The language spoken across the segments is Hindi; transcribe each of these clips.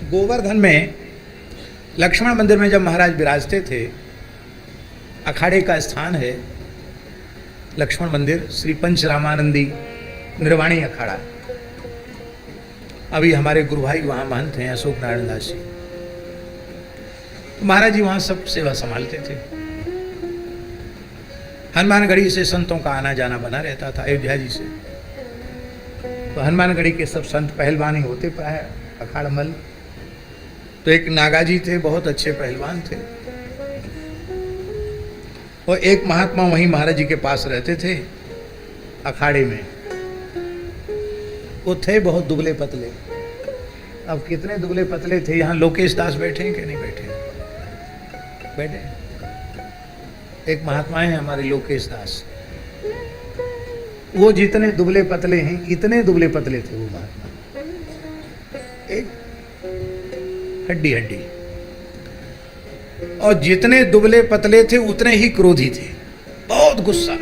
गोवर्धन में लक्ष्मण मंदिर में जब महाराज विराजते थे, अखाड़े का स्थान है लक्ष्मण मंदिर, श्री पंच रामानंदी निर्वाणी अखाड़ा। अभी हमारे गुरु भाई वहाँ महंत हैं अशोक नारायण दास जी। तो महाराज जी वहाँ सब सेवा संभालते थे। हनुमानगढ़ी से संतों का आना जाना बना रहता था, अयोध्या जी से। तो हनुमानगढ़ी के सब संत पहलवान ही होते प्राय अखाड़मल। तो एक नागाजी थे, बहुत अच्छे पहलवान थे, और एक महात्मा वहीं महाराज जी के पास रहते थे अखाड़े में। वो थे बहुत दुबले पतले। अब कितने दुबले पतले थे, यहाँ लोकेश दास बैठे हैं कि नहीं बैठे? बैठे। एक महात्मा है हमारे लोकेश दास, वो जितने दुबले पतले हैं इतने दुबले पतले थे वो महात्मा, एक हड्डी हड्डी। और जितने दुबले पतले थे उतने ही क्रोधी थे, बहुत गुस्सा,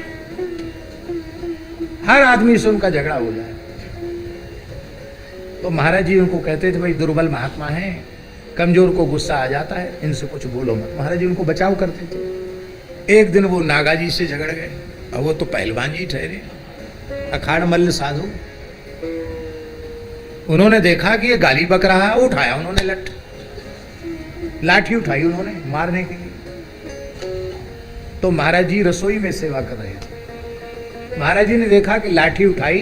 हर आदमी से उनका झगड़ा हो जाए। तो महाराज जी उनको कहते थे भाई दुर्बल महात्मा है, कमजोर को गुस्सा आ जाता है, इनसे कुछ बोलो मत। महाराज जी उनको बचाव करते थे। एक दिन वो नागाजी से झगड़ गए, और वो तो पहलवान जी ठहरे, अखाड़ मल्ल साधु। उन्होंने देखा कि ये गाली बक रहा है, उठाया उन्होंने लाठी उठाई उन्होंने मारने के लिए। तो महाराज जी रसोई में सेवा कर रहे थे। महाराज जी ने देखा कि लाठी उठाई,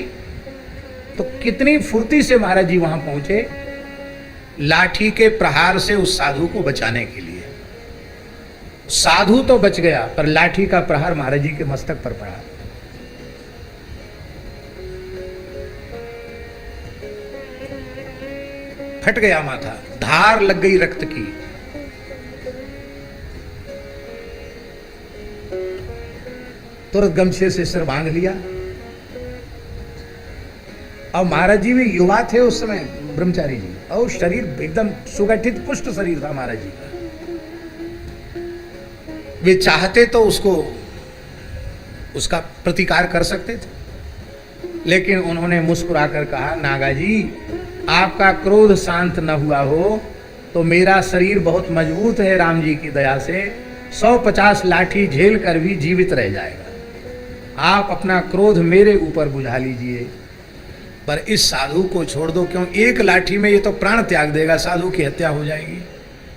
तो कितनी फुर्ती से महाराज जी वहां पहुंचे लाठी के प्रहार से उस साधु को बचाने के लिए। साधु तो बच गया, पर लाठी का प्रहार महाराज जी के मस्तक पर पड़ा। फट गया माथा, धार लग गई रक्त की। तुरंत गमछे से सिर बांध लिया। और महाराज जी भी युवा थे उस समय, ब्रह्मचारी जी, और शरीर एकदम सुगठित पुष्ट शरीर था महाराज जी का। वे चाहते तो उसका प्रतिकार कर सकते थे, लेकिन उन्होंने मुस्कुराकर कहा, नागाजी आपका क्रोध शांत न हुआ हो तो मेरा शरीर बहुत मजबूत है, राम जी की दया से 150 लाठी झेल कर भी जीवित रह जाएगा। आप अपना क्रोध मेरे ऊपर बुझा लीजिए, पर इस साधु को छोड़ दो। क्यों? एक लाठी में ये तो प्राण त्याग देगा, साधु की हत्या हो जाएगी,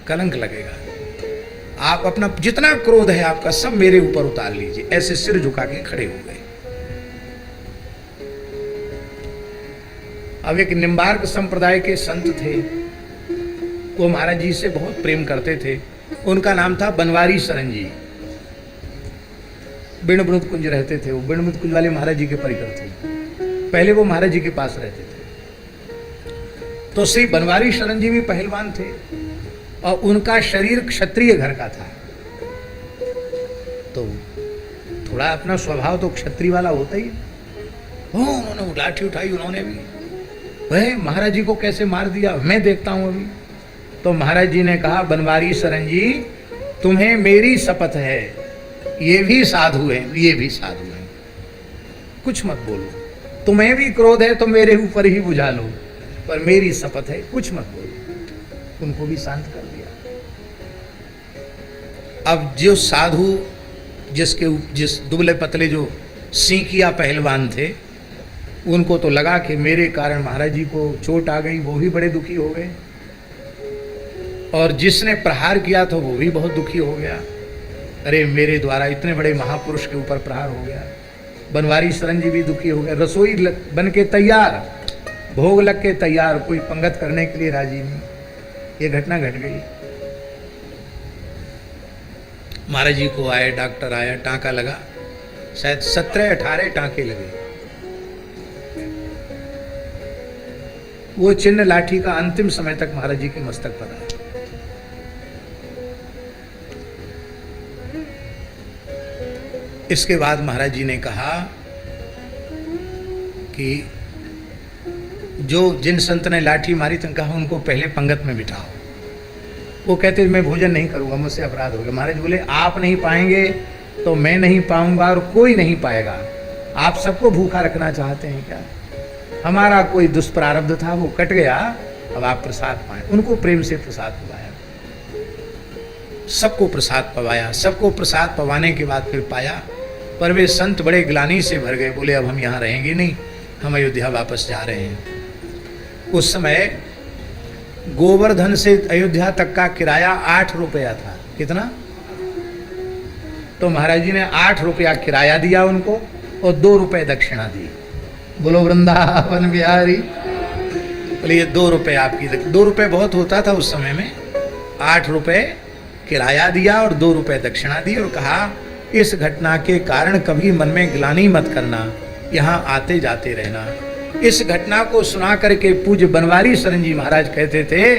कलंक लगेगा। आप अपना जितना क्रोध है आपका सब मेरे ऊपर उतार लीजिए। ऐसे सिर झुका के खड़े हो गए। अब एक निम्बार्क संप्रदाय के संत थे, वो महाराज जी से बहुत प्रेम करते थे। उनका नाम था बनवारी शरण जी। बिणबुद कुंज रहते थे वो, बिणबुद कुंज वाले महाराज जी के परिकर थे। पहले वो महाराज जी के पास रहते थे। तो श्री बनवारी शरण जी भी पहलवान थे, और उनका शरीर क्षत्रिय घर का था। तो थोड़ा अपना स्वभाव तो क्षत्रिय वाला होता ही। उन्होंने लाठी उठाई, उन्होंने भी वह महाराज जी को कैसे मार दिया, मैं देखता हूं अभी। तो महाराज जी ने कहा, बनवारी शरण जी तुम्हें मेरी शपथ है, ये भी साधु है, ये भी साधु है, कुछ मत बोलो। तुम्हें भी क्रोध है तो मेरे ऊपर ही बुझा लो, पर मेरी शपथ है, कुछ मत बोलो। उनको भी शांत कर दिया। अब जो साधु जिस दुबले पतले जो सीकिया पहलवान थे, उनको तो लगा कि मेरे कारण महाराज जी को चोट आ गई, वो भी बड़े दुखी हो गए। और जिसने प्रहार किया था वो भी बहुत दुखी हो गया। अरे मेरे द्वारा इतने बड़े महापुरुष के ऊपर प्रहार हो गया। बनवारी शरण जी भी दुखी हो गए। रसोई बन के तैयार, भोग लग के तैयार, कोई पंगत करने के लिए राजी नहीं। ये घटना घट गई। महाराज जी को आए, डॉक्टर आया, टांका लगा, शायद 17-18 टांके लगे। वो चिन्ह लाठी का अंतिम समय तक महाराज जी के मस्तक पर आया। इसके बाद महाराज जी ने कहा कि जिन संत ने लाठी मारी तो कहा उनको पहले पंगत में बिठाओ। वो कहते मैं भोजन नहीं करूंगा, मुझसे अपराध हो गया। महाराज बोले आप नहीं पाएंगे तो मैं नहीं पाऊंगा और कोई नहीं पाएगा। आप सबको भूखा रखना चाहते हैं क्या? हमारा कोई दुष्प्रारब्ध था वो कट गया, अब आप प्रसाद पाएं। उनको प्रेम से प्रसाद पवाया, सबको प्रसाद पवाया। सबको प्रसाद पवाने के बाद फिर पाया, पर वे संत बड़े ग्लानि से भर गए, बोले अब हम यहाँ रहेंगे नहीं, हम अयोध्या वापस जा रहे हैं। उस समय गोवर्धन से अयोध्या तक का किराया 8 रुपया था। कितना? तो महाराज जी ने 8 रुपया किराया दिया उनको और 2 रुपए दक्षिणा दी। बोलो वृंदावन बिहारी। बोले ये 2 रुपए आपकी। 2 रुपए बहुत होता था उस समय में। 8 रुपए किराया दिया और 2 रुपए दक्षिणा दी और कहा इस घटना के कारण कभी मन में ग्लानि मत करना, यहाँ आते जाते रहना। इस घटना को सुना करके पूज्य बनवारी शरण जी महाराज कहते थे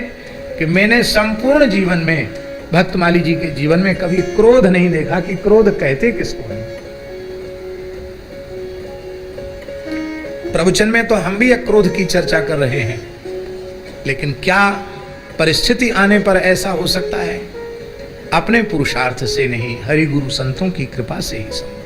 कि मैंने संपूर्ण जीवन में, भक्तमाली जी के जीवन में कभी क्रोध नहीं देखा कि क्रोध कहते किसको हैं। प्रवचन में तो हम भी क्रोध की चर्चा कर रहे हैं, लेकिन क्या परिस्थिति आने पर ऐसा हो सकता है? अपने पुरुषार्थ से नहीं, हरि गुरु संतों की कृपा से ही संभव।